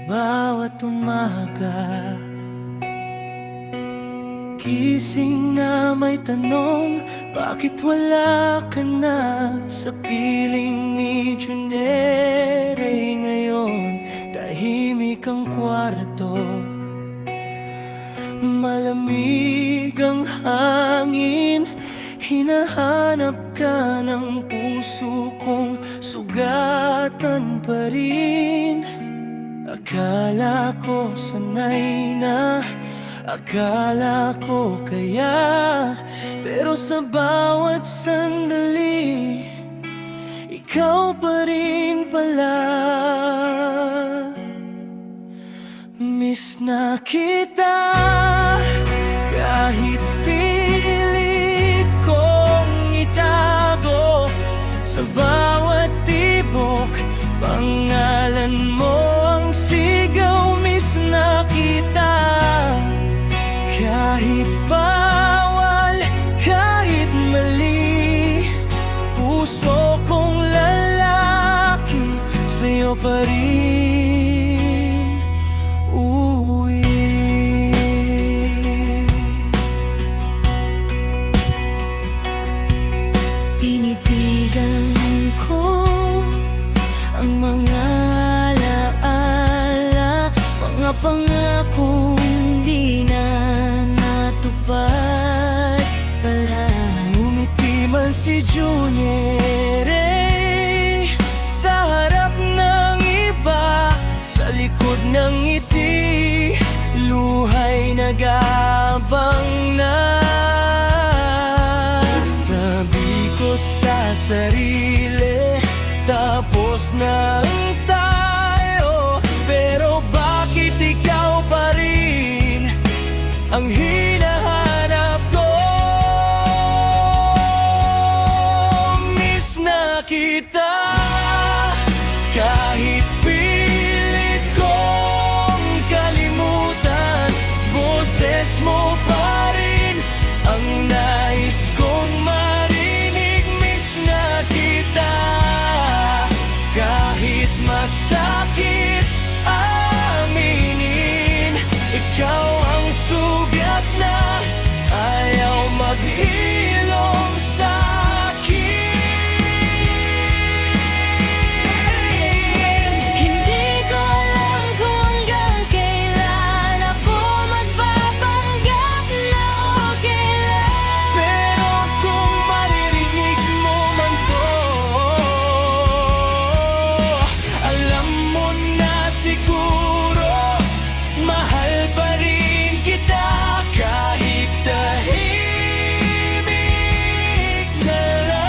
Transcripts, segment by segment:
bawat umaga, gising na may tanong, bakit wala ka na sa piling ni Junere ngayon? Tahimik ang kwarto, malamig ang hangin, hinahanap ka ng puso kong sugatan pa rin. Akala ko sanay na, akala ko kaya, pero sa bawat sandali, ikaw pa rin pala. Miss na kita, kahit pilit kong itago, sa bawat tibok, pangalan mo ang sigaw. Miss na kita, kahit bawal, kahit mali, puso kong lalaki, sa'yo pa rin uuwi. Tinitigan ko ang mga alaala, mga pangakong di na natupad pala. Ngumiti man si Junere sa harap ng iba, sa likod ng ngiti, luha'y nag-aabang na. Sabi ko sa sarili, tapos na ang tayo, pero bakit ikaw pa rin ang hinahanap ko? Miss na kita, kahit pilit kong kalimutan, boses mo pa rin ang nais kong marinig. Miss na kita, kahit masakit aminin, ikaw ang sugat na ayaw maghilom sa'kin. Hindi ko alam kung hanggang kailan ako magpapanggap na okay lang, Pero kung maririnig mo man to, alam mo na siguro, mahal pa rin kita, kahit tahimik na lang.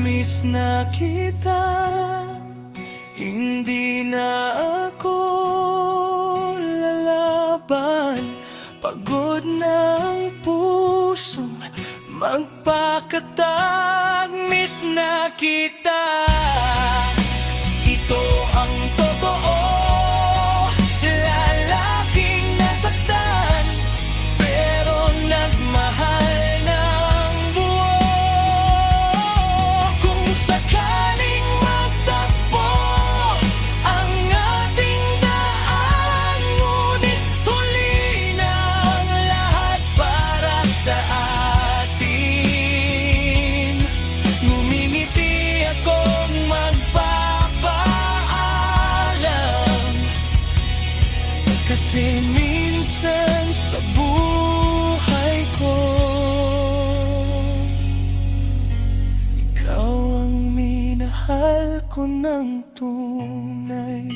Miss na kita, hindi na ako lalaban, pagod na ang pusong magpakatag. Miss na kita, ito ang totoo, lalaking nasaktan, pero nagmahal ng buo. Kung sakaling magtakbo ang ating daan, ngunit huli na ang lahat para sa atin. Ngumingiti akong magpapaalam, kasi minsan sa buhay ko, ikaw ang minahal ko ng tunay.